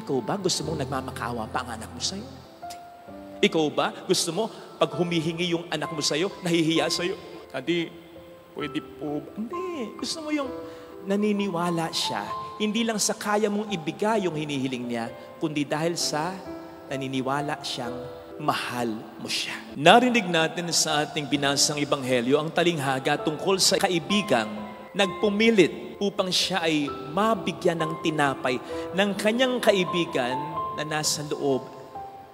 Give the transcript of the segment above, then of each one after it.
Ikaw ba gusto mong nagmamakaawa pa ang anak mo sa'yo? Ikaw ba gusto mo pag humihingi yung anak mo sa'yo, nahihiya sa'yo? Daddy, pwede po ba? Hindi. Gusto mo yung naniniwala siya, hindi lang sa kaya mong ibigay yung hinihiling niya, kundi dahil sa naniniwala siyang mahal mo siya. Narinig natin sa ating binasang ebanghelyo ang talinghaga tungkol sa kaibigang nagpumilit upang siya ay mabigyan ng tinapay ng kanyang kaibigan na nasa loob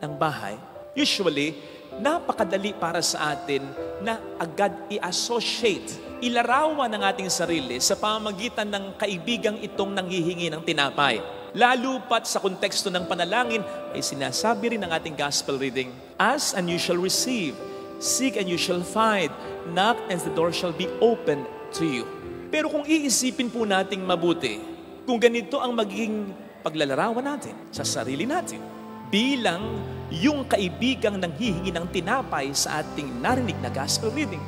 ng bahay. Usually, napakadali para sa atin na agad i-associate, ilarawan ng ating sarili sa pamamagitan ng kaibigang itong nanghihingi ng tinapay. Lalo pat sa konteksto ng panalangin ay sinasabi rin ng ating gospel reading, ask and you shall receive, seek and you shall find, knock and the door shall be opened to you. Pero kung iisipin po nating mabuti, kung ganito ang magiging paglalarawan natin sa sarili natin, bilang yung kaibigang nanghihingi ng tinapay sa ating narinig na gospel reading,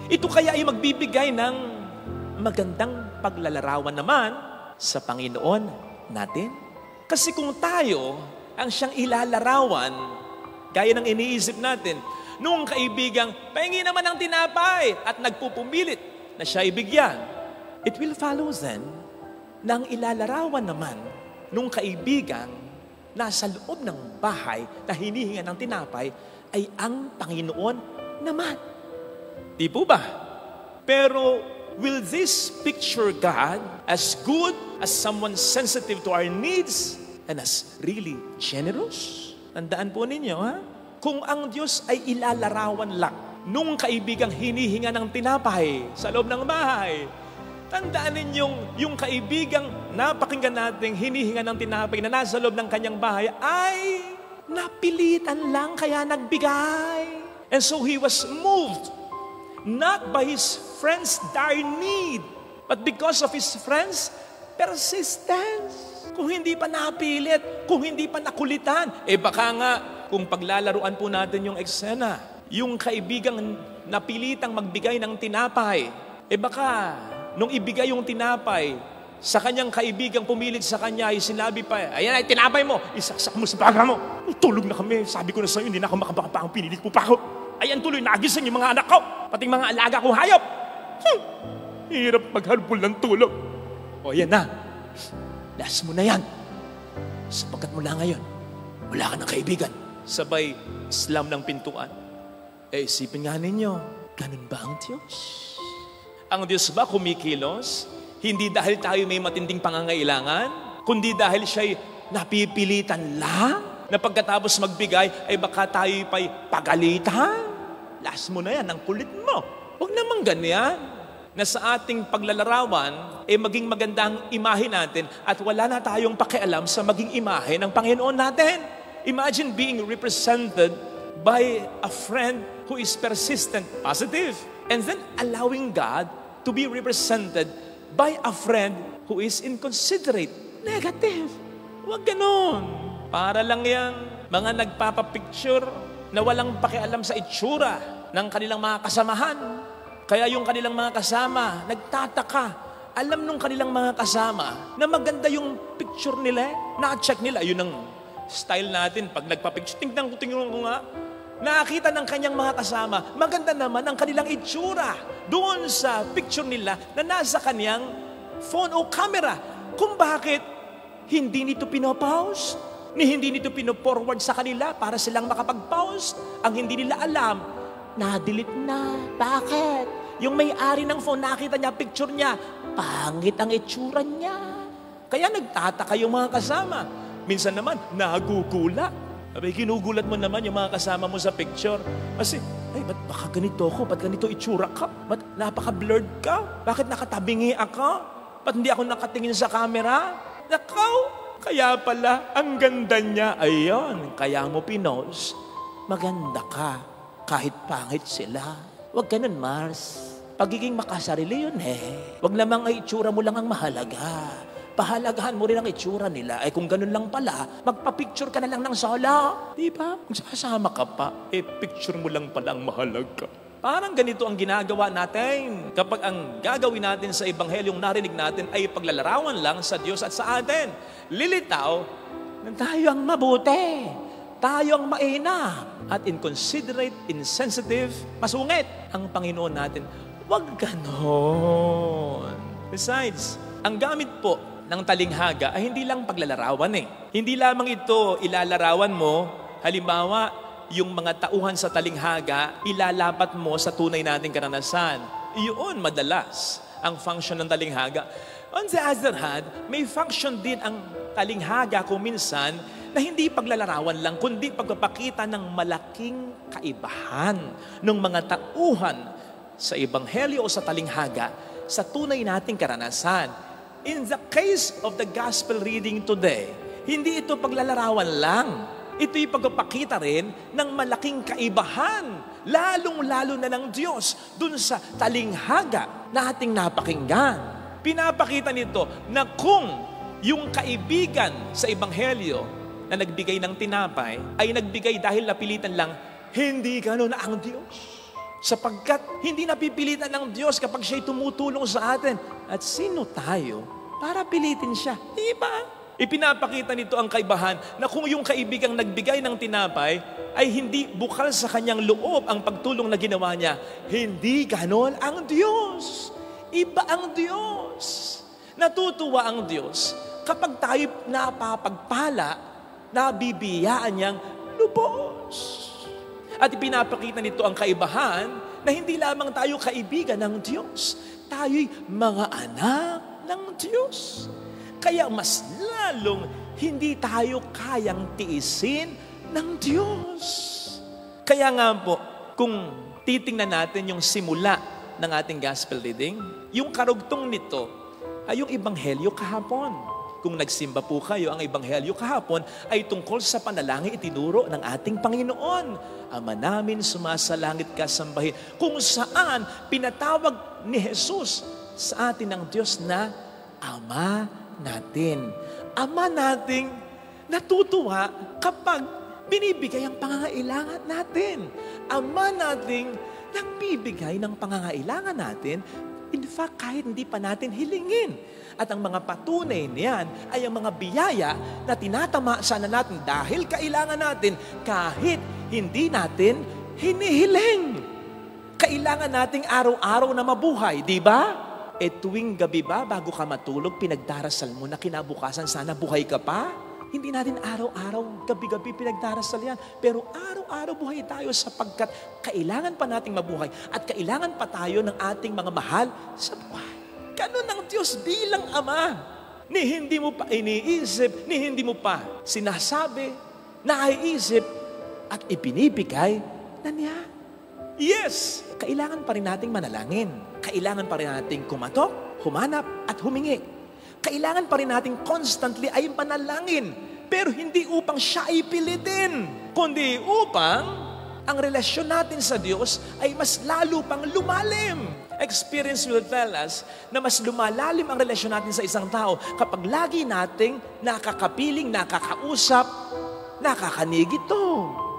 ito kaya ay magbibigay ng magandang paglalarawan naman sa Panginoon natin. Kasi kung tayo ang siyang ilalarawan, gaya ng iniisip natin, nung kaibigang pahingi naman ng tinapay at nagpupumilit na siya ibigyan, it will follow then na ang ilalarawan naman nung kaibigang nasa loob ng bahay na hinihinga ng tinapay ay ang Panginoon naman. Di po ba? Pero will this picture God as good as someone sensitive to our needs and as really generous? Tandaan po ninyo, ha? Kung ang Diyos ay ilalarawan lang nung kaibigang hinihinga ng tinapay sa loob ng bahay, tandaan ninyong yung kaibigang napakinggan nating hinihinga ng tinapay na nasa loob ng kanyang bahay ay napilitan lang kaya nagbigay. And so he was moved not by his friends' dire need, but because of his friends' persistence. Kung hindi pa napilit, kung hindi pa nakulitan, baka nga kung paglalaruan po natin yung eksena, yung kaibigang napilitang magbigay ng tinapay, baka nung ibigay yung tinapay, sa kanyang kaibigang pumilit sa kanya, ay sinabi pa, ayan ay tinapay mo, isaksak mo sa baga mo. Tulog na kami, sabi ko na sa'yo, hindi na ako makabaka, pinilit mo pa ako. Ayan tuloy, nagising yung mga anak ko, pati mga alaga kong hayop. Hirap maghalbol ng tulog. O yan na, last mo na yan. Sapagkat mula ngayon, wala ka ng kaibigan. Sabay, slam ng pintuan. Isipin nga ninyo, ganun ba ang Diyos? Ang Diyos ba kumikilos? Hindi dahil tayo may matinding pangangailangan, kundi dahil siya'y napipilitan lang na pagkatapos magbigay, ay baka tayo pa'y pagalitan. Last mo na yan, ang kulit mo. Huwag naman ganyan. Na sa ating paglalarawan, maging magandang imahe natin at wala na tayong pakialam sa maging imahe ng Panginoon natin. Imagine being represented by a friend who is persistent, positive, and then allowing God to be represented by a friend who is inconsiderate, negative. Huwag ganon. Para lang yan, mga nagpapapicture na walang pakialam sa itsura ng kanilang mga kasamahan. Kaya yung kanilang mga kasama, nagtataka. Alam nung kanilang mga kasama na maganda yung picture nila, na-check nila. Yun ang style natin. Pag nagpapicture, tingnan ko nga, nakakita ng kanyang mga kasama, maganda naman ang kanilang itsura doon sa picture nila na nasa kanyang phone o camera. Kung bakit hindi nito pinopost, hindi nito pinoforward sa kanila para silang makapag-post. Ang hindi nila alam, na-delete na. Bakit? Yung may-ari ng phone, nakita niya, picture niya, pangit ang itsura niya. Kaya nagtataka yung mga kasama. Minsan naman, nagugulat. Ginugulat mo naman yung mga kasama mo sa picture. Kasi, ba't baka ganito ako? Ba't ganito itsura ka? Ba't napaka-blurred ka? Bakit nakatabingi ako? Ba't hindi ako nakatingin sa camera? Nakaw! Kaya pala, ang ganda niya. Ayun, kaya mo pinost, maganda ka. Kahit pangit sila. Huwag ganun, Mars. Pagiging makasarili yun Huwag lamang ay itsura mo lang ang mahalaga. Pahalagahan mo rin ang itsura nila. Kung ganun lang pala, magpa-picture ka na lang ng solo. Di ba? Kung sasama ka pa, picture mo lang pala ang mahalaga. Parang ganito ang ginagawa natin. Kapag ang gagawin natin sa ebanghelyong narinig natin ay paglalarawan lang sa Diyos at sa atin. Lilitaw na tayo ang mabuti, tayo ang mainam, at inconsiderate, insensitive, masungit ang Panginoon natin. Huwag ganon. Besides, ang gamit po ng talinghaga ay hindi lang paglalarawan eh. Hindi lamang ito ilalarawan mo, halimbawa, yung mga tauhan sa talinghaga, ilalapat mo sa tunay nating karanasan. Iyon madalas ang function ng talinghaga. On the other hand, may function din ang talinghaga kung minsan na hindi paglalarawan lang, kundi pagpapakita ng malaking kaibahan ng mga tauhan sa ebanghelyo o sa talinghaga sa tunay nating karanasan. In the case of the gospel reading today, hindi ito paglalarawan lang. Ito'y pagpapakita rin ng malaking kaibahan, lalong-lalo na ng Diyos dun sa talinghaga na ating napakinggan. Pinapakita nito na kung yung kaibigan sa ebanghelyo na nagbigay ng tinapay ay nagbigay dahil napilitan lang, hindi gano'n ang Diyos. Sapagkat hindi napipilitan ng Diyos kapag siya'y tumutulong sa atin. At sino tayo para pilitin siya? Diba? Ipinapakita nito ang kaibahan na kung yung kaibigang nagbigay ng tinapay ay hindi bukal sa kanyang loob ang pagtulong na ginawa niya. Hindi ganon ang Diyos. Iba ang Diyos. Natutuwa ang Diyos kapag tayo napapagpala, nabibiyaan niyang lubos. At ipinapakita nito ang kaibahan na hindi lamang tayo kaibigan ng Diyos, tayo'y mga anak ng Diyos. Kaya mas lalong hindi tayo kayang tiisin ng Diyos. Kaya nga po, kung titingnan natin yung simula ng ating gospel reading, yung karugtong nito ay yung ebanghelyo kahapon. Kung nagsimba po kayo, ang ebanghelyo kahapon ay tungkol sa panalangin itinuro ng ating Panginoon. Ama namin, sumasalangit ka, sambahin. Kung saan pinatawag ni Jesus sa atin ng Diyos na Ama natin. Ama nating natutuwa kapag binibigay ang pangangailangan natin. Ama nating nagbibigay ng pangangailangan natin, in fact, kahit hindi pa natin hilingin. At ang mga patunay niyan ay ang mga biyaya na tinatama sana natin dahil kailangan natin kahit hindi natin hinihiling. Kailangan nating araw-araw na mabuhay, di ba? Tuwing gabi ba, bago ka matulog, pinagdarasal mo na kinabukasan sana buhay ka pa? Hindi natin araw-araw, gabi-gabi pinagdarasal yan. Pero araw-araw buhay tayo sapagkat kailangan pa nating mabuhay at kailangan pa tayo ng ating mga mahal sa buhay. Ganun ang Diyos bilang Ama. Ni hindi mo pa iniisip, ni hindi mo pa sinasabi, naiisip at ibinibigay na niya. Yes, kailangan pa rin nating manalangin. Kailangan pa rin nating kumatok, humanap at humingi. Kailangan pa rin nating constantly ay manalangin. Pero hindi upang siya ipilitin, kundi upang ang relasyon natin sa Diyos ay mas lalo pang lumalim. Experience will tell us na mas lumalalim ang relasyon natin sa isang tao kapag lagi nating nakakapiling, nakakausap, nakakanig ito.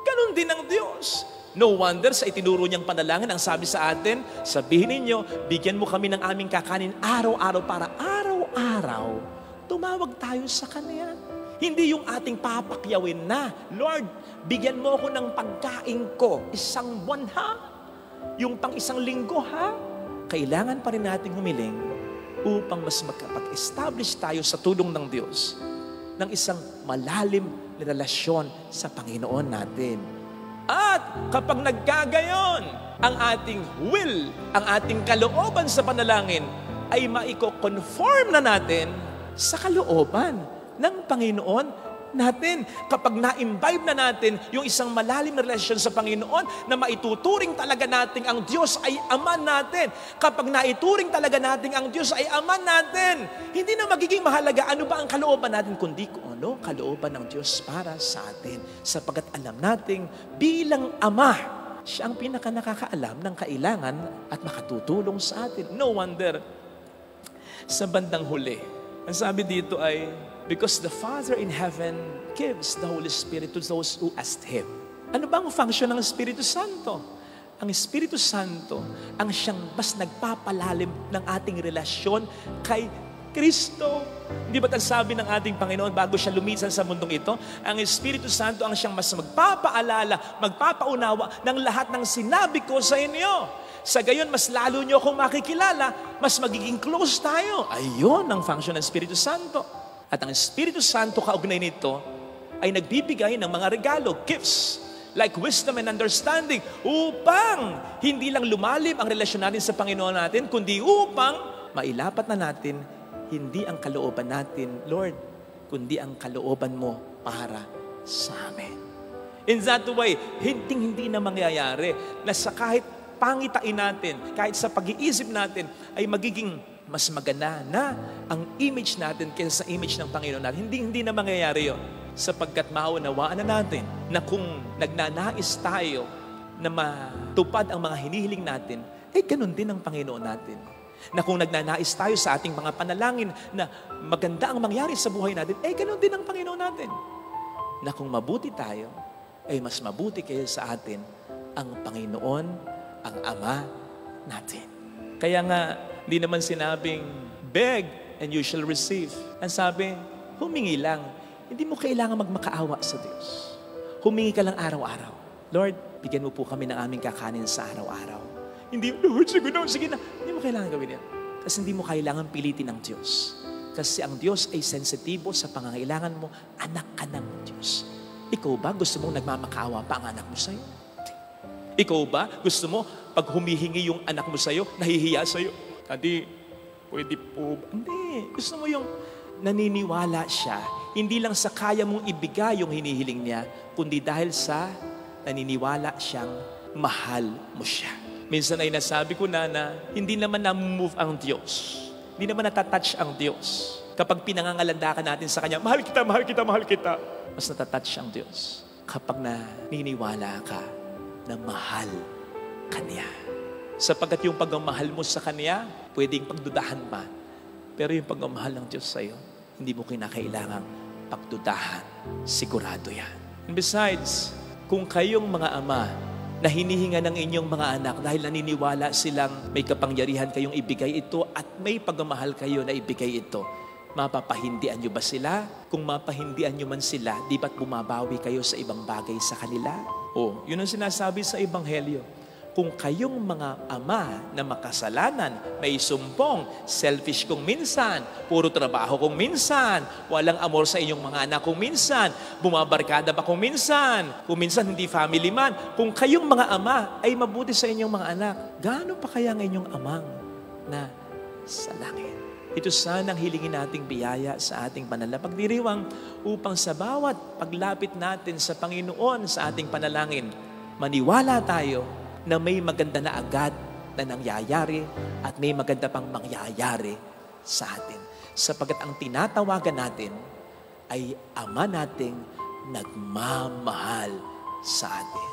Ganon din ang Diyos. No wonder sa itinuro niyang panalangin, ang sabi sa atin, sabihin ninyo, bigyan mo kami ng aming kakanin araw-araw para araw-araw tumawag tayo sa Kanya. Hindi yung ating papakyawin na, Lord, bigyan mo ako ng pagkain ko, isang buwan ha? Yung pang isang linggo ha? Kailangan pa rin natin humiling upang mas makapag-establish tayo sa tulong ng Diyos ng isang malalim na relasyon sa Panginoon natin. At kapag nagkagayon, ang ating will, ang ating kalooban sa panalangin ay maiko-conform na natin sa kalooban ng Panginoon natin. Kapag na-imbibe na natin yung isang malalim na relasyon sa Panginoon na maituturing talaga natin ang Diyos ay Ama natin. Kapag naituring talaga natin ang Diyos ay Ama natin, hindi na magiging mahalaga ano ba ang kalooban natin, kundi kung ano kalooban ng Diyos para sa atin. Sapagkat alam nating bilang Ama, siya ang pinaka nakakaalam ng kailangan at makatutulong sa atin. No wonder, sa bandang huli, ang sabi dito ay, because the Father in heaven gives the Holy Spirit to those who ask Him. Ano ba ang function ng Espiritu Santo? Ang Espiritu Santo ang siyang mas nagpapalalim ng ating relasyon kay Kristo. Hindi ba't ang sabi ng ating Panginoon bago siya lumisan sa mundong ito, ang Espiritu Santo ang siyang mas magpapaalala, magpapaunawa ng lahat ng sinabi ko sa inyo. Sa gayon, mas lalo nyo akong makikilala, mas magiging close tayo. Ayun ang function ng Espiritu Santo. At ang Espiritu Santo kaugnay nito ay nagbibigay ng mga regalo, gifts, like wisdom and understanding, upang hindi lang lumalim ang relasyon natin sa Panginoon natin, kundi upang mailapat na natin hindi ang kalooban natin, Lord, kundi ang kalooban mo para sa amin. In that way, hindi na mangyayari na sa kahit pangitain natin, kahit sa pag-iisip natin, ay magiging mas maganda na ang image natin kaysa sa image ng Panginoon natin. Hindi na mangyayari yun. Sapagkat maunawaan na natin na kung nagnanais tayo na matupad ang mga hinihiling natin, ganun din ang Panginoon natin. Na kung nagnanais tayo sa ating mga panalangin na maganda ang mangyari sa buhay natin, ganun din ang Panginoon natin. Na kung mabuti tayo, mas mabuti kayo sa atin ang Panginoon, ang Ama natin. Kaya nga, hindi naman sinabing, beg and you shall receive. Ang sabi, humingi lang. Hindi mo kailangan magmakaawa sa Diyos. Humingi ka lang araw-araw. Lord, bigyan mo po kami ng aming kakanin sa araw-araw. Hindi, Lord, sige na. Hindi mo kailangan gawin yan. Kasi hindi mo kailangan pilitin ng Diyos. Kasi ang Diyos ay sensitibo sa pangangailangan mo, anak ka ng Diyos. Ikaw ba gusto mong nagmamakaawa pa ang anak mo sa'yo? Ikaw ba gusto mo pag humihingi yung anak mo sa'yo, nahihiya sa'yo? Daddy, pwede po ba? Hindi. Gusto mo yung naniniwala siya, hindi lang sa kaya mong ibigay yung hinihiling niya, kundi dahil sa naniniwala siyang mahal mo siya. Minsan ay nasabi ko na hindi naman na-move ang Diyos. Hindi naman natatouch ang Diyos. Kapag pinangangalandakan natin sa Kanya, mahal kita, mahal kita, mahal kita. Mas natatouch ang Diyos kapag naniniwala ka na mahal ka niya. Sapagkat yung pagmamahal mo sa Kanya, pwedeng pagdudahan pa. Pero yung pagmamahal ng Diyos sa'yo, hindi mo kinakailangang pagdudahan. Sigurado yan. And besides, kung kayong mga ama na hinihinga ng inyong mga anak dahil naniniwala silang may kapangyarihan kayong ibigay ito at may pagmamahal kayo na ibigay ito, mapapahindian nyo ba sila? Kung mapahindian nyo man sila, di ba't bumabawi kayo sa ibang bagay sa kanila? Yun ang sinasabi sa Ebanghelyo. Kung kayong mga ama na makasalanan, may sumpong, selfish kung minsan, puro trabaho kung minsan, walang amor sa inyong mga anak kung minsan, bumabarkada pa kung minsan hindi family man, kung kayong mga ama ay mabuti sa inyong mga anak, gaano pa kaya ang inyong amang na sa langit? Ito sanang hilingin nating biyaya sa ating banal na pagdiriwang upang sa bawat paglapit natin sa Panginoon sa ating panalangin, maniwala tayo na may maganda na agad na nangyayari at may maganda pang mangyayari sa atin. Sapagkat ang tinatawagan natin ay Ama nating nagmamahal sa atin.